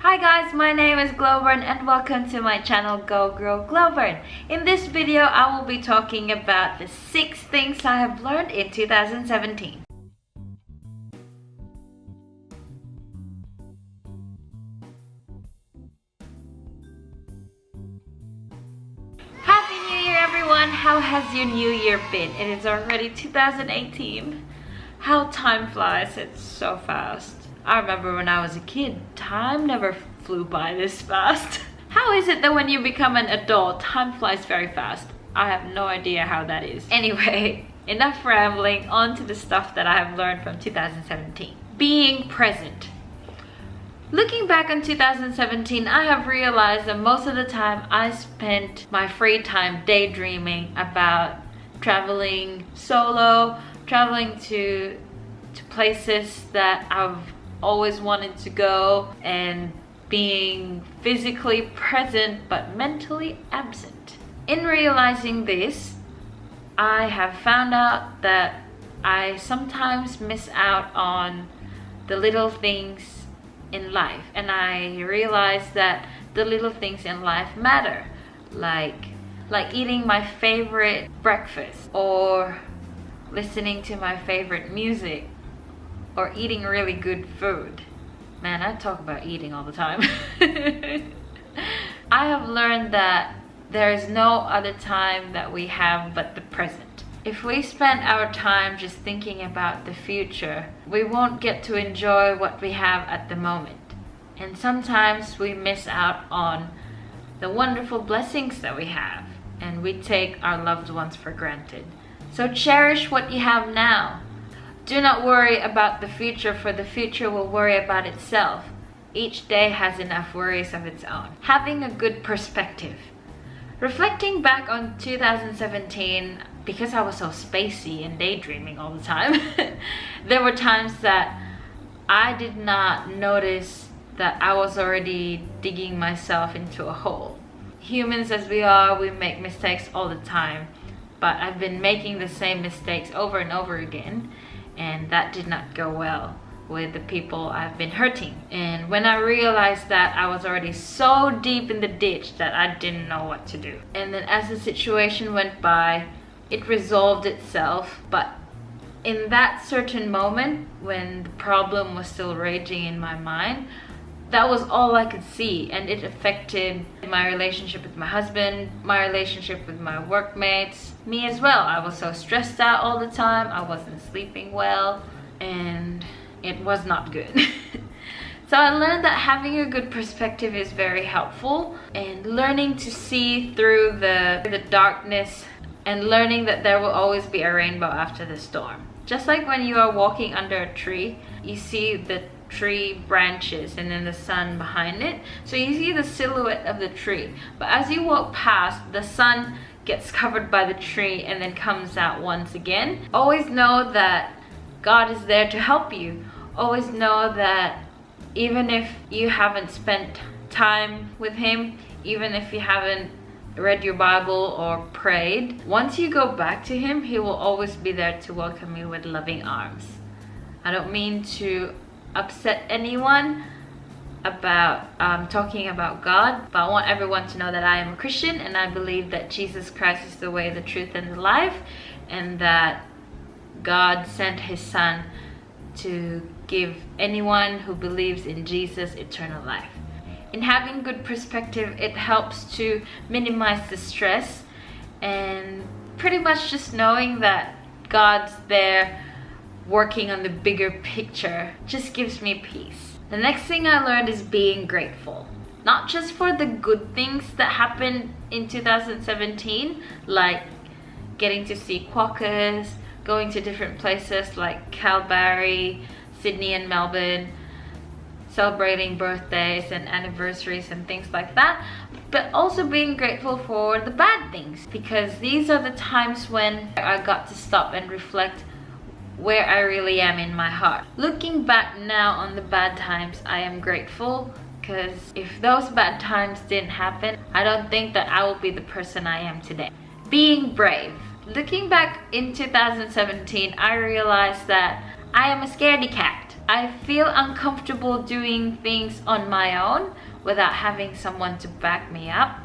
Hi guys, my name is Glowbern and welcome to my channel GoGrowGlowbern. In this video, I will be talking about the 6 things I have learned in 2017. Happy New Year everyone! How has your new year been? It is already 2018. How time flies, it's so fast. I remember when I was a kid, time never flew by this fast. How is it that when you become an adult, time flies very fast? I have no idea how that is. Anyway, enough rambling, on to the stuff that I have learned from 2017. Being present. Looking back on 2017, I have realized that most of the time I spent my free time daydreaming about traveling solo, traveling to places that I've always wanted to go, and being physically present but mentally absent. In realizing this, I have found out that I sometimes miss out on the little things in life, and I realized that the little things in life matter, like eating my favorite breakfast, or listening to my favorite music, or eating really good food. Man, I talk about eating all the time. I have learned that there is no other time that we have but the present. If we spend our time just thinking about the future, we won't get to enjoy what we have at the moment. And sometimes we miss out on the wonderful blessings that we have, and we take our loved ones for granted. So cherish what you have now. Do not worry about the future, for the future will worry about itself. Each day has enough worries of its own. Having a good perspective. Reflecting back on 2017, because I was so spacey and daydreaming all the time, there were times that I did not notice that I was already digging myself into a hole. Humans as we are, we make mistakes all the time, but I've been making the same mistakes over and over again, and that did not go well with the people I've been hurting. And when I realized that, I was already so deep in the ditch that I didn't know what to do. And then as the situation went by, it resolved itself. But in that certain moment, when the problem was still raging in my mind, that was all I could see, and it affected my relationship with my husband, my relationship with my workmates, me as well. I was so stressed out all the time, I wasn't sleeping well, and it was not good. So I learned that having a good perspective is very helpful, and learning to see through the darkness, and learning that there will always be a rainbow after the storm. Just like when you are walking under a tree, you see the tree branches and then the sun behind it, so you see the silhouette of the tree, but as you walk past, the sun gets covered by the tree and then comes out once again. Always know that God is there to help you. Always know that even if you haven't spent time with Him, even if you haven't read your Bible or prayed, once you go back to Him, He will always be there to welcome you with loving arms. I don't mean to upset anyone about talking about God, but I want everyone to know that I am a Christian, and I believe that Jesus Christ is the way, the truth, and the life, and that God sent His Son to give anyone who believes in Jesus eternal life. In having good perspective, it helps to minimize the stress, and pretty much just knowing that God's there working on the bigger picture just gives me peace. The next thing I learned is being grateful. Not just for the good things that happened in 2017, like getting to see quokkas, going to different places like Calgary, Sydney and Melbourne, celebrating birthdays and anniversaries and things like that, but also being grateful for the bad things, because these are the times when I got to stop and reflect where I really am in my heart. Looking back now on the bad times, I am grateful, because if those bad times didn't happen, I don't think that I will be the person I am today. Being brave. Looking back in 2017, I realized that I am a scaredy cat. I feel uncomfortable doing things on my own without having someone to back me up.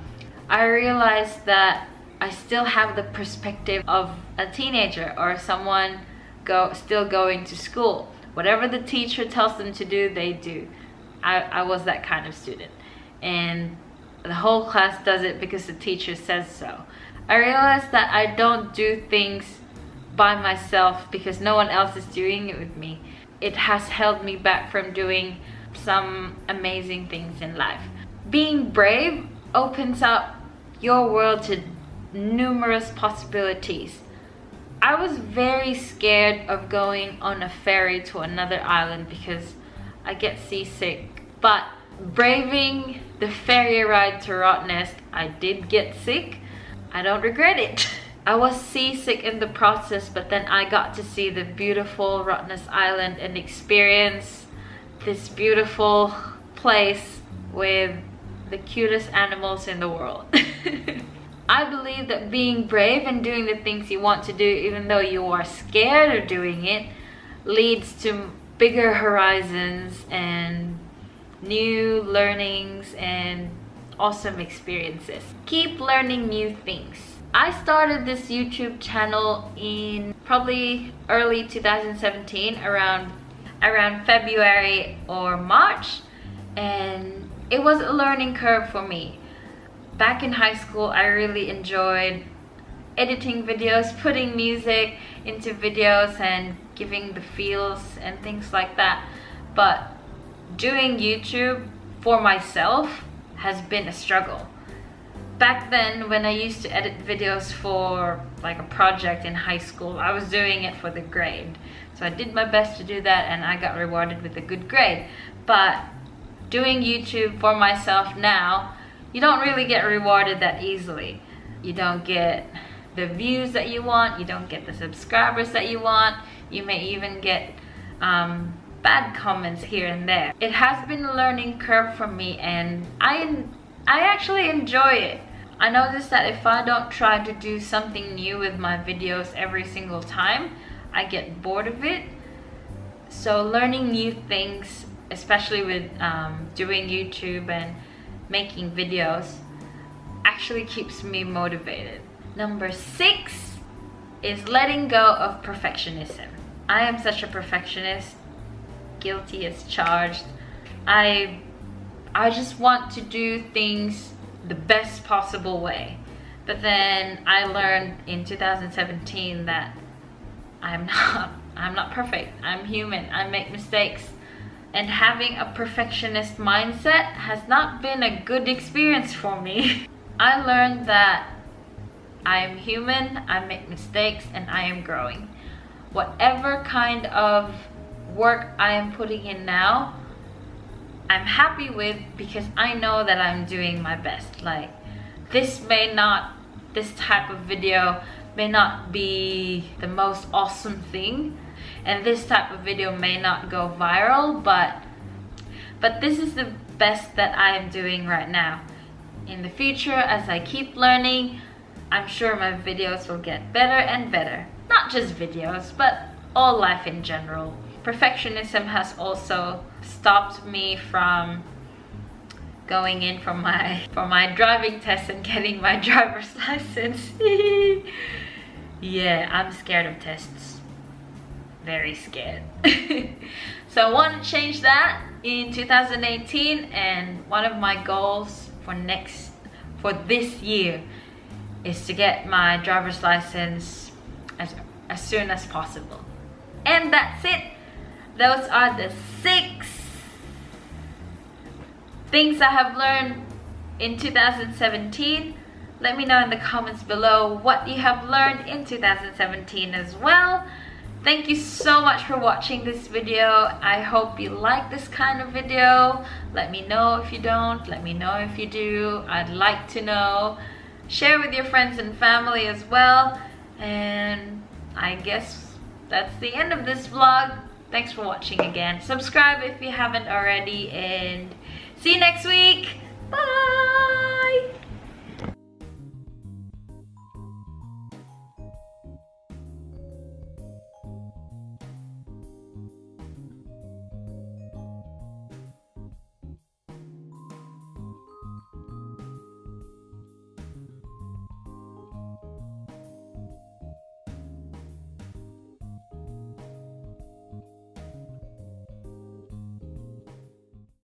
I realized that I still have the perspective of a teenager or someone still going to school. Whatever the teacher tells them to do, they do. I was that kind of student. And the whole class does it because the teacher says so. I realized that I don't do things by myself because no one else is doing it with me. It has held me back from doing some amazing things in life. Being brave opens up your world to numerous possibilities. I was very scared of going on a ferry to another island because I get seasick. But braving the ferry ride to Rottnest, I did get sick. I don't regret it. I was seasick in the process, but then I got to see the beautiful Rottnest Island and experience this beautiful place with the cutest animals in the world. I believe that being brave and doing the things you want to do, even though you are scared of doing it, leads to bigger horizons and new learnings and awesome experiences. Keep learning new things. I started this YouTube channel in probably early 2017, around February or March, and it was a learning curve for me. Back in high school, I really enjoyed editing videos, putting music into videos and giving the feels and things like that. But doing YouTube for myself has been a struggle. Back then, when I used to edit videos for like a project in high school, I was doing it for the grade. So I did my best to do that and I got rewarded with a good grade. But doing YouTube for myself now, you don't really get rewarded that easily. You don't get the views that you want, you don't get the subscribers that you want, you may even get bad comments here and there. It has been a learning curve for me and I actually enjoy it. I noticed that if I don't try to do something new with my videos every single time, I get bored of it. So learning new things, especially with doing YouTube and making videos, actually keeps me motivated. Number 6 is letting go of perfectionism. I am such a perfectionist, guilty as charged. I just want to do things the best possible way. But then I learned in 2017 that I'm not perfect. I'm human. I make mistakes. And having a perfectionist mindset has not been a good experience for me. I learned that I am human, I make mistakes, and I am growing. Whatever kind of work I am putting in now, I'm happy with because I know that I'm doing my best. Like, this type of video may not be the most awesome thing, and this type of video may not go viral, but this is the best that I am doing right now. In the future, as I keep learning, I'm sure my videos will get better and better. Not just videos, but all life in general. Perfectionism has also stopped me from going in for my driving test and getting my driver's license. Yeah, I'm scared of tests. Very scared. So I want to change that in 2018, and one of my goals for this year is to get my driver's license as soon as possible. And that's it. Those are the 6 things I have learned in 2017. Let me know in the comments below what you have learned in 2017 as well. Thank you so much for watching this video. I hope you like this kind of video. Let me know if you don't. Let me know if you do. I'd like to know. Share with your friends and family as well. And I guess that's the end of this vlog. Thanks for watching again. Subscribe if you haven't already, and see you next week.